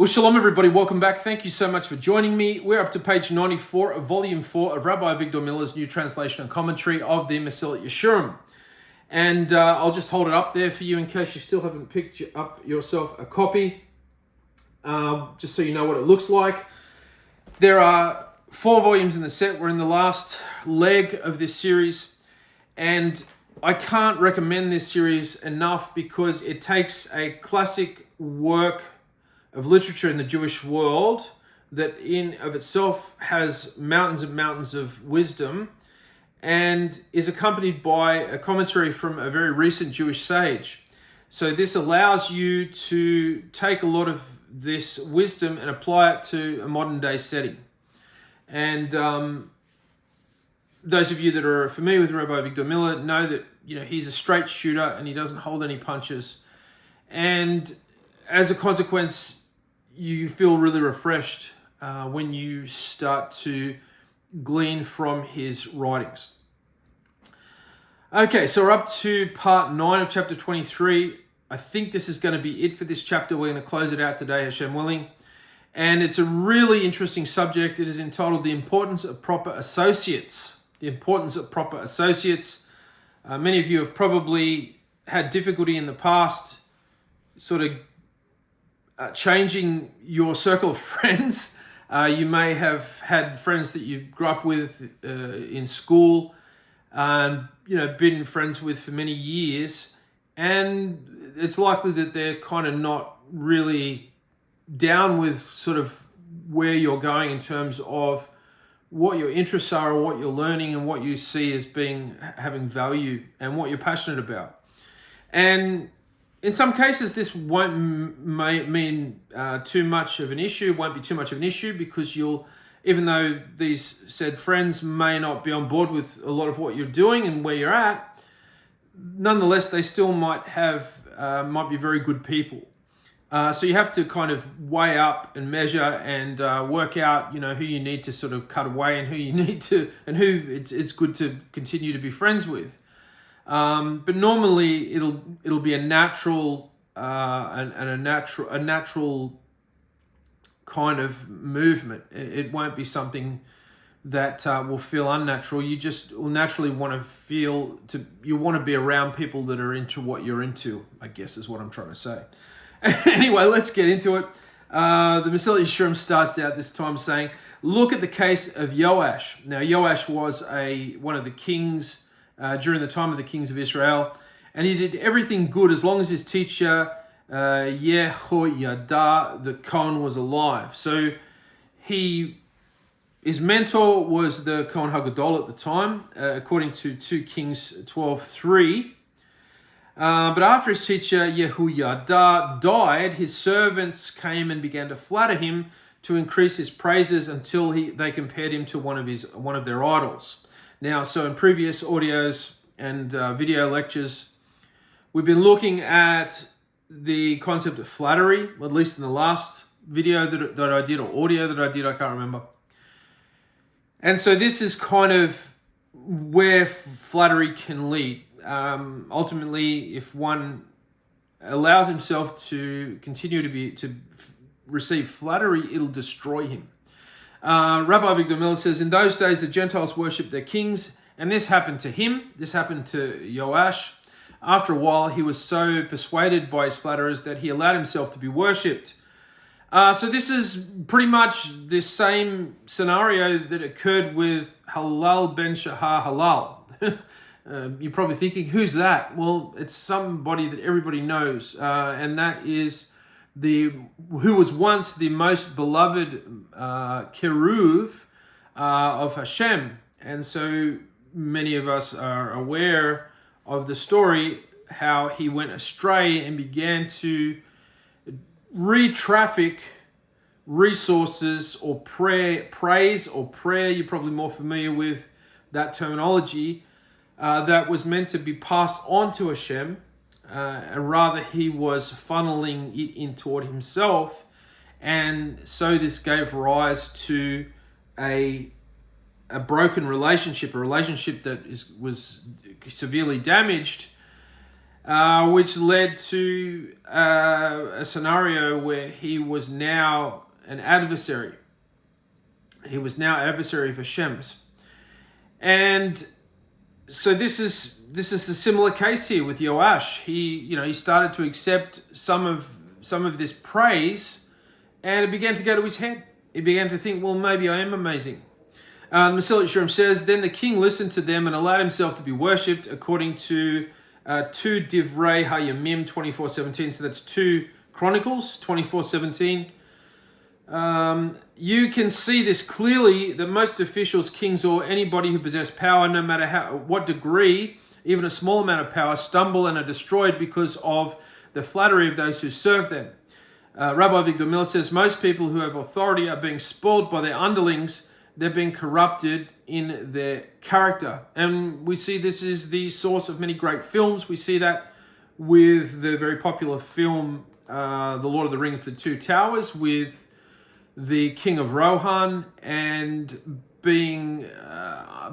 Well, shalom everybody, welcome back. Thank you so much for joining me. We're up to page 94 of volume 4 of Rabbi Avigdor Miller's new translation and commentary of the Mesillat Yesharim. And I'll just hold it up there for you in case you still haven't picked up yourself a copy, just so you know what it looks like. There are 4 volumes in the set. We're in the last leg of this series, and I can't recommend this series enough because it takes a classic work of literature in the Jewish world that in of itself has mountains and mountains of wisdom and is accompanied by a commentary from a very recent Jewish sage. So this allows you to take a lot of this wisdom and apply it to a modern day setting. And those of you that are familiar with Rabbi Avigdor Miller know that he's a straight shooter and he doesn't hold any punches. And as a consequence, you feel really refreshed when you start to glean from his writings. Okay, so we're up to part 9 of chapter 23. I think this is going to be it for this chapter. We're going to close it out today, Hashem willing. And it's a really interesting subject. It is entitled The Importance of Proper Associates. The Importance of Proper Associates. Many of you have probably had difficulty in the past sort of changing your circle of friends. You may have had friends that you grew up with in school, been friends with for many years, and it's likely that they're kind of not really down with sort of where you're going in terms of what your interests are or what you're learning and what you see as having value and what you're passionate about. And in some cases, this won't mean too much of an issue, won't be too much of an issue because even though these said friends may not be on board with a lot of what you're doing and where you're at, nonetheless, they still might be very good people. So you have to kind of weigh up and measure and work out, who you need to sort of cut away and who you need to, and who it's good to continue to be friends with. But normally it'll be a natural a natural kind of movement. It won't be something that will feel unnatural. You just will naturally want to you want to be around people that are into what you're into, I guess is what I'm trying to say. Anyway, let's get into it. The Mesillat Yesharim starts out this time saying, look at the case of Yoash. Now, Yoash was one of the kings during the time of the kings of Israel, and he did everything good as long as his teacher Yehoiada the Kohen was alive. So his mentor was the Kohen Hagadol at the time, according to 2 Kings 12:3. But after his teacher Yehoiada died, his servants came and began to flatter him to increase his praises until they compared him to one of their idols. Now, so in previous audios and video lectures, we've been looking at the concept of flattery, at least in the last video that I did, or audio that I did, I can't remember. And so this is kind of where flattery can lead. Ultimately, if one allows himself to continue to receive flattery, it'll destroy him. Rabbi Avigdor Miller says, in those days, the Gentiles worshipped their kings, and this happened to him. This happened to Yoash. After a while, he was so persuaded by his flatterers that he allowed himself to be worshipped. So this is pretty much the same scenario that occurred with Halal ben Shahar Halal. You're probably thinking, who's that? Well, it's somebody that everybody knows, and that is who was once the most beloved Keruv of Hashem. And so many of us are aware of the story, how he went astray and began to re-traffic resources or praise or prayer. You're probably more familiar with that terminology, that was meant to be passed on to Hashem. And rather he was funneling it in toward himself, and so this gave rise to a broken relationship, a relationship that was severely damaged, which led to a scenario where he was now an adversary. He was now adversary for Shems. And so this is a similar case here with Joash. He started to accept some of this praise, and it began to go to his head. He began to think, well, maybe I am amazing. Mesillat Yesharim says, then the king listened to them and allowed himself to be worshipped according to 2 Divrei Hayamim 24:17. So that's 2 Chronicles 24:17. You can see this clearly that most officials, kings, or anybody who possess power, no matter what degree, even a small amount of power, stumble and are destroyed because of the flattery of those who serve them. Rabbi Avigdor says most people who have authority are being spoiled by their underlings. They're being corrupted in their character. And we see this is the source of many great films. We see that with the very popular film, The Lord of the Rings, The Two Towers, with the King of Rohan and being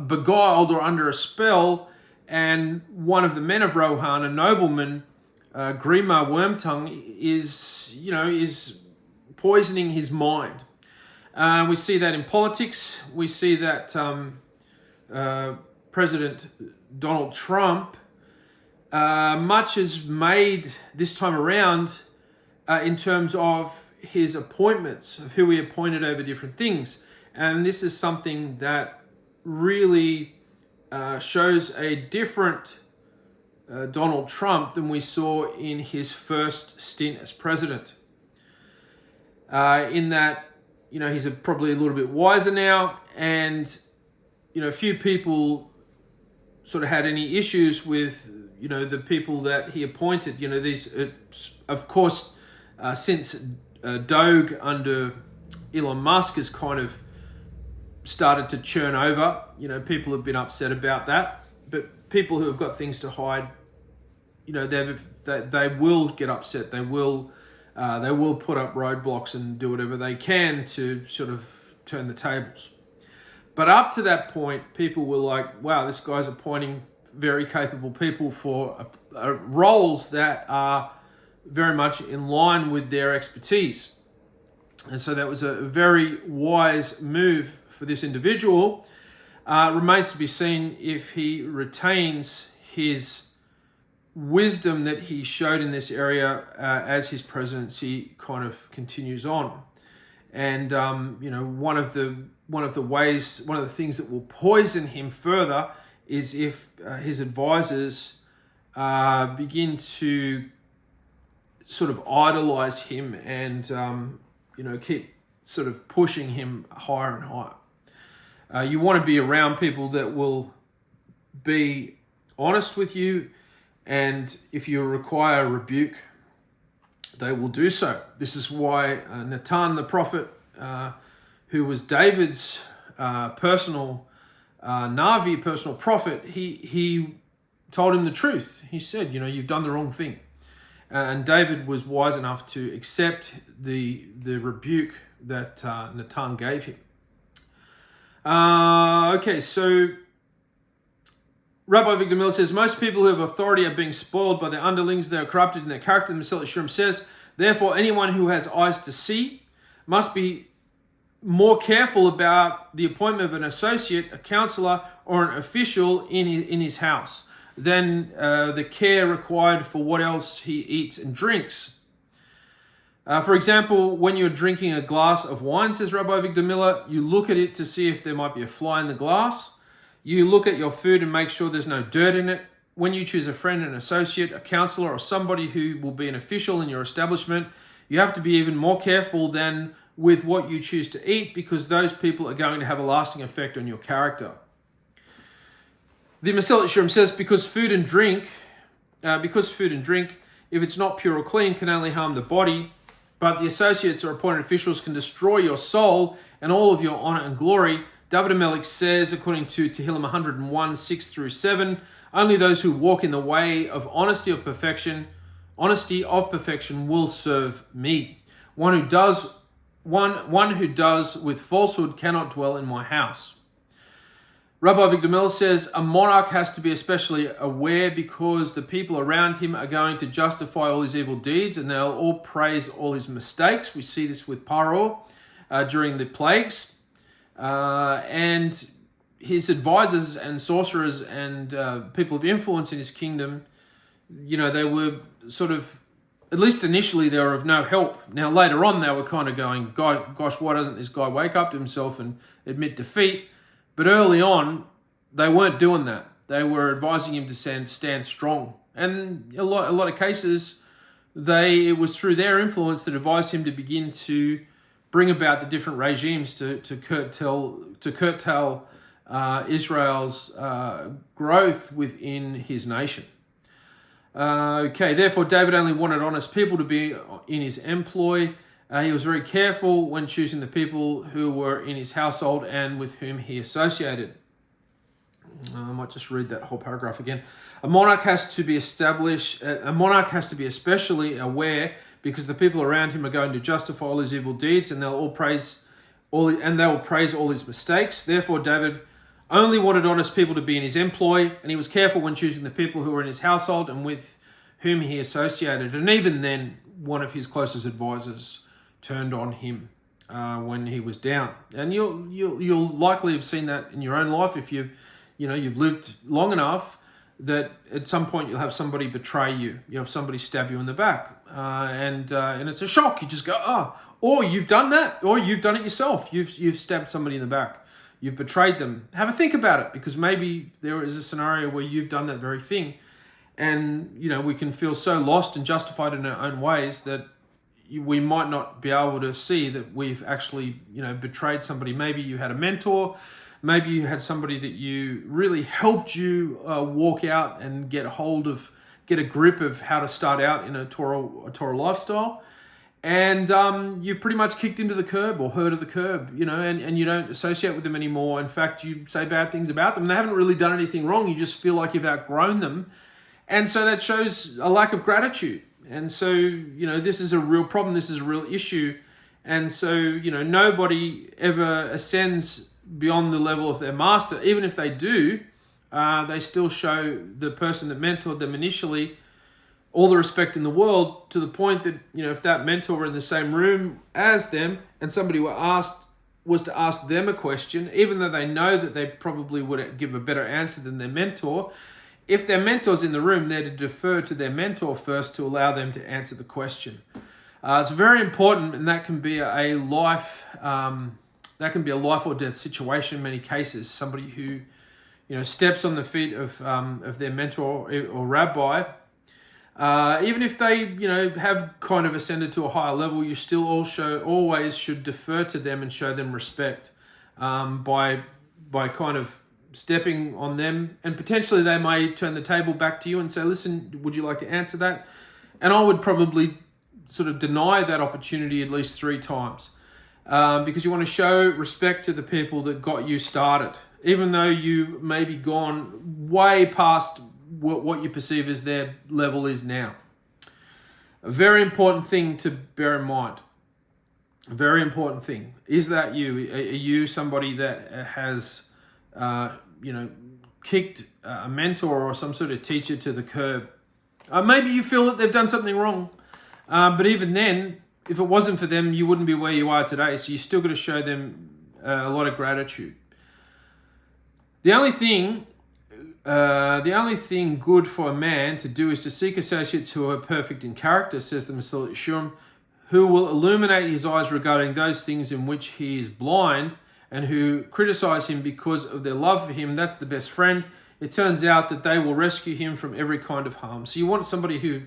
beguiled or under a spell, and one of the men of Rohan, a nobleman, Grima Wormtongue, is poisoning his mind. We see that in politics. We see that President Donald Trump, much is made this time around in terms of his appointments, of who he appointed over different things. And this is something that really shows a different Donald Trump than we saw in his first stint as president. In that, he's probably a little bit wiser now, and few people sort of had any issues with the people that he appointed. These, of course, since Doge under Elon Musk has kind of started to churn over. People have been upset about that, but people who have got things to hide, they will get upset. They will put up roadblocks and do whatever they can to sort of turn the tables. But up to that point, people were like, wow, this guy's appointing very capable people for roles that are very much in line with their expertise. And so that was a very wise move for this individual. Remains to be seen if he retains his wisdom that he showed in this area as his presidency kind of continues on. And one of the things that will poison him further is if his advisors begin to sort of idolize him and keep sort of pushing him higher and higher. You want to be around people that will be honest with you, and if you require a rebuke, they will do so. This is why Nathan the prophet, who was David's personal Navi, personal prophet, he told him the truth. He said, you've done the wrong thing. And David was wise enough to accept the rebuke that Nathan gave him. So Rabbi Avigdor says, most people who have authority are being spoiled by their underlings. They are corrupted in their character. Mesillat Yesharim says, therefore, anyone who has eyes to see must be more careful about the appointment of an associate, a counselor, or an official in his house than the care required for what else he eats and drinks. For example, when you're drinking a glass of wine, says Rabbi Avigdor, you look at it to see if there might be a fly in the glass. You look at your food and make sure there's no dirt in it. When you choose a friend, an associate, a counselor, or somebody who will be an official in your establishment, you have to be even more careful than with what you choose to eat, because those people are going to have a lasting effect on your character. The Mesillat Yesharim says, because food and drink, if it's not pure or clean, can only harm the body, but the associates or appointed officials can destroy your soul and all of your honor and glory. David HaMelech says, according to Tehillim 101, 6 through 7, only those who walk in the way of honesty of perfection will serve me. One who does with falsehood cannot dwell in my house. Rabbi Avigdor says, a monarch has to be especially aware because the people around him are going to justify all his evil deeds and they'll all praise all his mistakes. We see this with Paro during the plagues. And his advisors and sorcerers and people of influence in his kingdom, they were sort of, at least initially, they were of no help. Now, later on, they were kind of going, gosh, why doesn't this guy wake up to himself and admit defeat? But early on, they weren't doing that. They were advising him to stand strong. And a lot of cases, it was through their influence that advised him to begin to bring about the different regimes to curtail Israel's growth within his nation. Therefore, David only wanted honest people to be in his employ. He was very careful when choosing the people who were in his household and with whom he associated. I might just read that whole paragraph again. A monarch has to be especially aware because the people around him are going to justify all his evil deeds and they will praise all his mistakes. Therefore, David only wanted honest people to be in his employ, and he was careful when choosing the people who were in his household and with whom he associated. And even then, one of his closest advisors turned on him when he was down. And you'll likely have seen that in your own life if you've lived long enough that at some point you'll have somebody betray you. You have somebody stab you in the back, and it's a shock. You just go, or you've done that, or you've done it yourself. You've stabbed somebody in the back. You've betrayed them. Have a think about it, because maybe there is a scenario where you've done that very thing, and we can feel so lost and justified in our own ways that we might not be able to see that we've actually betrayed somebody. Maybe you had a mentor. Maybe you had somebody that you really helped you walk out and get a grip of how to start out in a Torah lifestyle. And you pretty much kicked into the curb or hurt of the curb, and you don't associate with them anymore. In fact, you say bad things about them. They haven't really done anything wrong. You just feel like you've outgrown them. And so that shows a lack of gratitude. And so, this is a real problem. This is a real issue. And so, nobody ever ascends beyond the level of their master. Even if they do, they still show the person that mentored them initially all the respect in the world, to the point that, if that mentor were in the same room as them and somebody was to ask them a question, even though they know that they probably would give a better answer than their mentor, if their mentor's in the room, they're to defer to their mentor first to allow them to answer the question. It's very important, and that can be a life or death situation in many cases. Somebody who, steps on the feet of their mentor or rabbi, even if they, have kind of ascended to a higher level, you still always should defer to them and show them respect by kind of stepping on them. And potentially they may turn the table back to you and say, listen, would you like to answer that? And I would probably sort of deny that opportunity at least 3 times, because you want to show respect to the people that got you started, even though you may be gone way past what you perceive as their level is now. A very important thing to bear in mind. A very important thing. Is that you? Are you somebody that has, kicked a mentor or some sort of teacher to the curb? Maybe you feel that they've done something wrong. But even then, if it wasn't for them, you wouldn't be where you are today. So you still got to show them a lot of gratitude. The only thing good for a man to do is to seek associates who are perfect in character, says the Mesillat Yesharim, who will illuminate his eyes regarding those things in which he is blind, and who criticize him because of their love for him. That's the best friend. It turns out that they will rescue him from every kind of harm. So you want somebody who,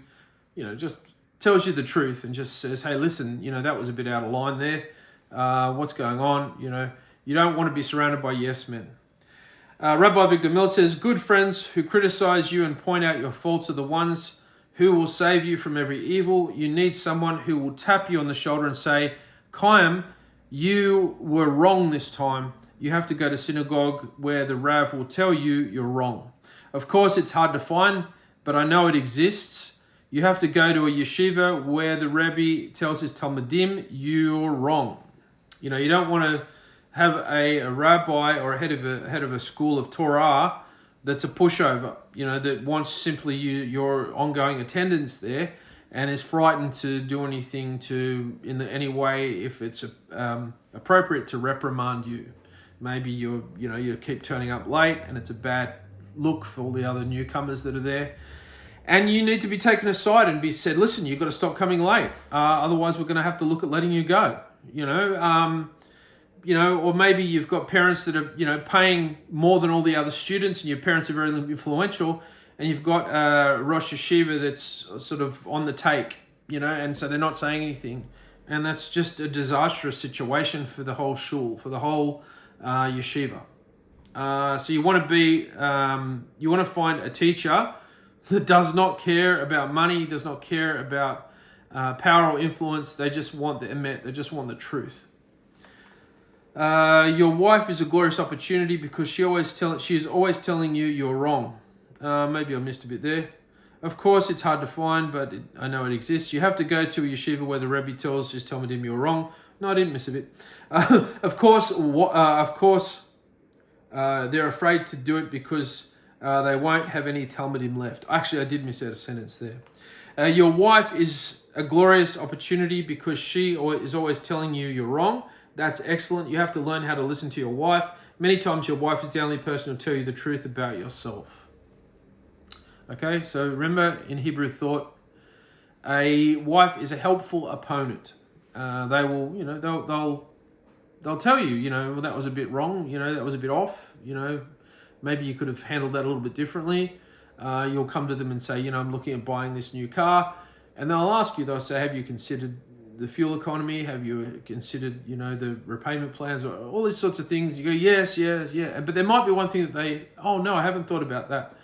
just tells you the truth and just says, hey, listen, that was a bit out of line there. What's going on? You don't want to be surrounded by yes men. Rabbi Avigdor says, good friends who criticize you and point out your faults are the ones who will save you from every evil. You need someone who will tap you on the shoulder and say, Chaim, you were wrong this time. You have to go to synagogue where the Rav will tell you you're wrong. Of course, it's hard to find, but I know it exists. You have to go to a yeshiva where the Rebbe tells his Talmudim you're wrong. You don't want to have a rabbi or a head of a school of Torah that's a pushover, that wants simply your ongoing attendance there, and is frightened to do anything in any way if it's appropriate to reprimand you. Maybe you keep turning up late, and it's a bad look for all the other newcomers that are there. And you need to be taken aside and be said, listen, you've got to stop coming late. Otherwise, we're going to have to look at letting you go. Or maybe you've got parents that are, paying more than all the other students, and your parents are very influential, and you've got a Rosh Yeshiva that's sort of on the take, and so they're not saying anything. And that's just a disastrous situation for the whole shul, for the whole yeshiva. So you want to find a teacher that does not care about money, does not care about power or influence. They just want the emet, they just want the truth. Your wife is a glorious opportunity because she is always telling you you're wrong. Maybe I missed a bit there. Of course, it's hard to find, but I know it exists. You have to go to a yeshiva where the Rebbe tells just Talmudim you're wrong. No, I didn't miss a bit. Of course, they're afraid to do it because they won't have any Talmudim left. Actually, I did miss out a sentence there. Your wife is a glorious opportunity because she is always telling you you're wrong. That's excellent. You have to learn how to listen to your wife. Many times your wife is the only person who'll tell you the truth about yourself. Okay, so remember in Hebrew thought, a wife is a helpful opponent. They will, they'll tell you, well, that was a bit wrong, that was a bit off, maybe you could have handled that a little bit differently. You'll come to them and say, I'm looking at buying this new car, and they'll say, have you considered the fuel economy? Have you considered, the repayment plans, or all these sorts of things? You go, yes, but there might be one thing that no, I haven't thought about that.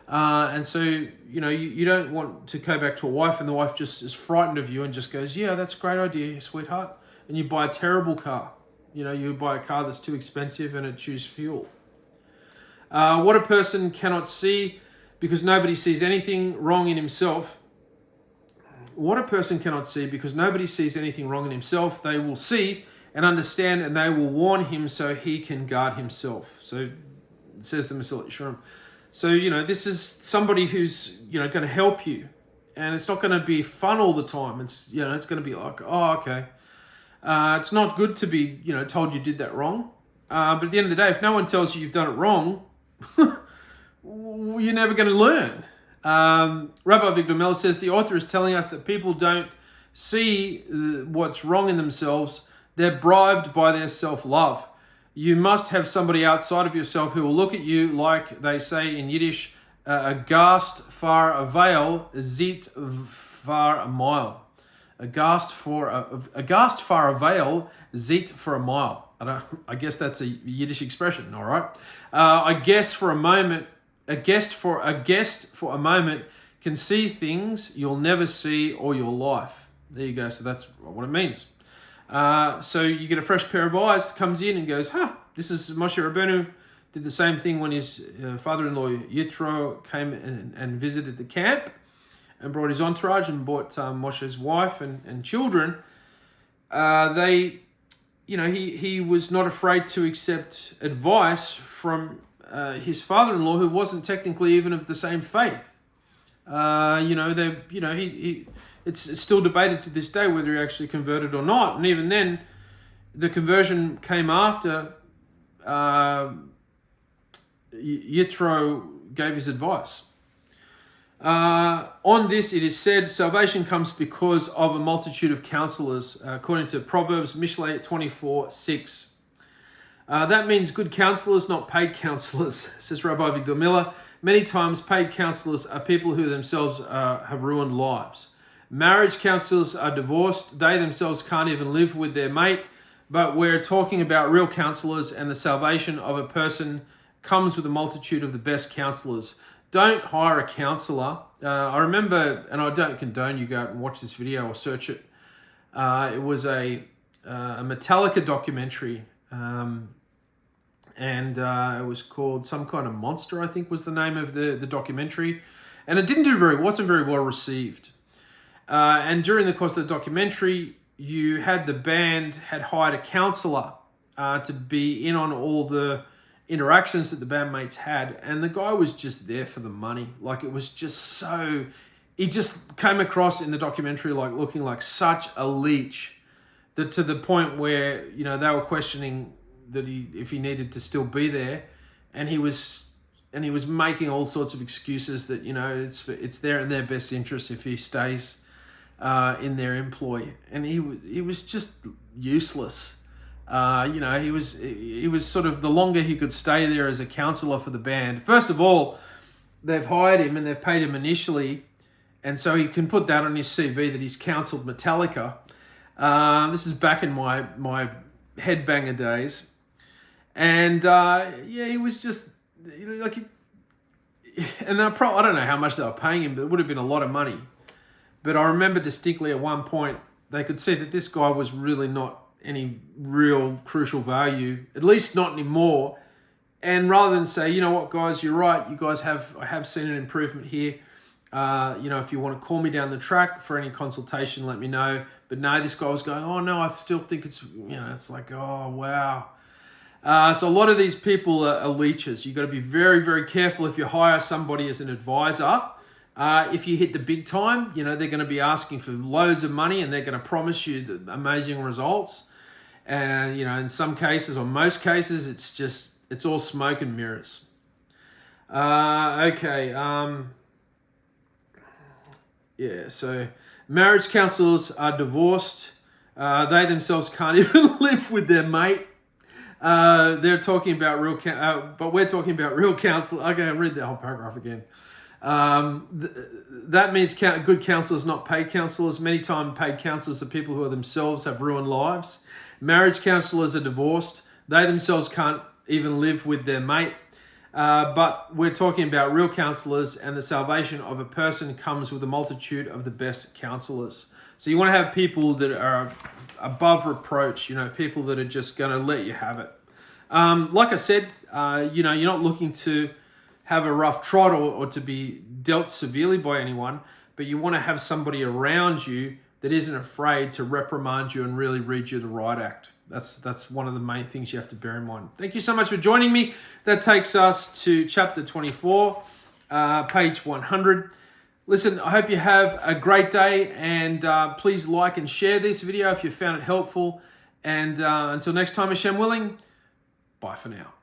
And so, you don't want to go back to a wife and the wife just is frightened of you and just goes, yeah, that's a great idea, sweetheart. And you buy a terrible car. You buy a car that's too expensive and it chews fuel. What a person cannot see because nobody sees anything wrong in himself. What a person cannot see because nobody sees anything wrong in himself, they will see and understand, and they will warn him so he can guard himself. So it says the Mesillat Yesharim. So, this is somebody who's, going to help you. And it's not going to be fun all the time. It's, it's going to be like, oh, okay. It's not good to be, told you did that wrong. But at the end of the day, if no one tells you you've done it wrong, you're never going to learn. Rabbi Avigdor says, the author is telling us that people don't see what's wrong in themselves. They're bribed by their self-love. You must have somebody outside of yourself who will look at you like they say in Yiddish, aghast far a veil, zit far a mile. Aghast far a veil, zit for a mile. I guess that's a Yiddish expression, all right? A guest for a moment can see things you'll never see all your life. There you go. So that's what it means. So you get a fresh pair of eyes, comes in and goes, this is Moshe Rabbeinu. Did the same thing when his father-in-law Yitro came and visited the camp and brought his entourage and brought Moshe's wife and children. He was not afraid to accept advice from his father-in-law, who wasn't technically even of the same faith. It's still debated to this day whether he actually converted or not. And even then, the conversion came after Yitro gave his advice. On this, it is said, salvation comes because of a multitude of counselors, according to Proverbs, Mishlei 24:6. That means good counselors, not paid counselors, says Rabbi Avigdor. Many times paid counselors are people who themselves have ruined lives. Marriage counselors are divorced. They themselves can't even live with their mate. But we're talking about real counselors, and the salvation of a person comes with a multitude of the best counselors. Don't hire a counselor. I remember, and I don't condone you go out and watch this video or search it. It was a Metallica documentary, and it was called Some Kind of Monster, I think was the name of the documentary. And it wasn't very well received. And during the course of the documentary, the band had hired a counselor to be in on all the interactions that the bandmates had, and the guy was just there for the money. Like, it was just so... He just came across in the documentary like looking like such a leech, that to the point where, you know, they were questioning that if he needed to still be there, and he was making all sorts of excuses that, you know, it's there in their best interest if he stays in their employ, and he was just useless. You know, he was sort of, the longer he could stay there as a counselor for the band. First of all, they've hired him and they've paid him initially, and so he can put that on his CV that he's counselled Metallica. This is back in my headbanger days, and he was just like, and I don't know how much they were paying him, but it would have been a lot of money. But I remember distinctly at one point they could see that this guy was really not any real crucial value, at least not anymore. And rather than say, you know what, guys, you're right, I have seen an improvement here. You know, if you want to call me down the track for any consultation, let me know. But no, this guy was going, oh no, I still think it's, you know, it's like, oh wow. So a lot of these people are leeches. You've got to be very, very careful if you hire somebody as an advisor. If you hit the big time, you know, they're going to be asking for loads of money, and they're going to promise you the amazing results. And, you know, in some cases, or most cases, it's all smoke and mirrors. So marriage counsellors are divorced. They themselves can't even live with their mate. They're talking about but we're talking about real counsel. Okay, I'll read the whole paragraph again. That means good counsellors, not paid counsellors. Many times paid counsellors are people who themselves have ruined lives. Marriage counsellors are divorced. They themselves can't even live with their mate. But we're talking about real counsellors, and the salvation of a person comes with a multitude of the best counsellors. So you want to have people that are above reproach, you know, people that are just going to let you have it. Like I said, you know, you're not looking to have a rough trot or to be dealt severely by anyone, but you want to have somebody around you that isn't afraid to reprimand you and really read you the right act. That's one of the main things you have to bear in mind. Thank you so much for joining me. That takes us to chapter 24, page 100. Listen, I hope you have a great day, and please like and share this video if you found it helpful. And until next time, Hashem willing, bye for now.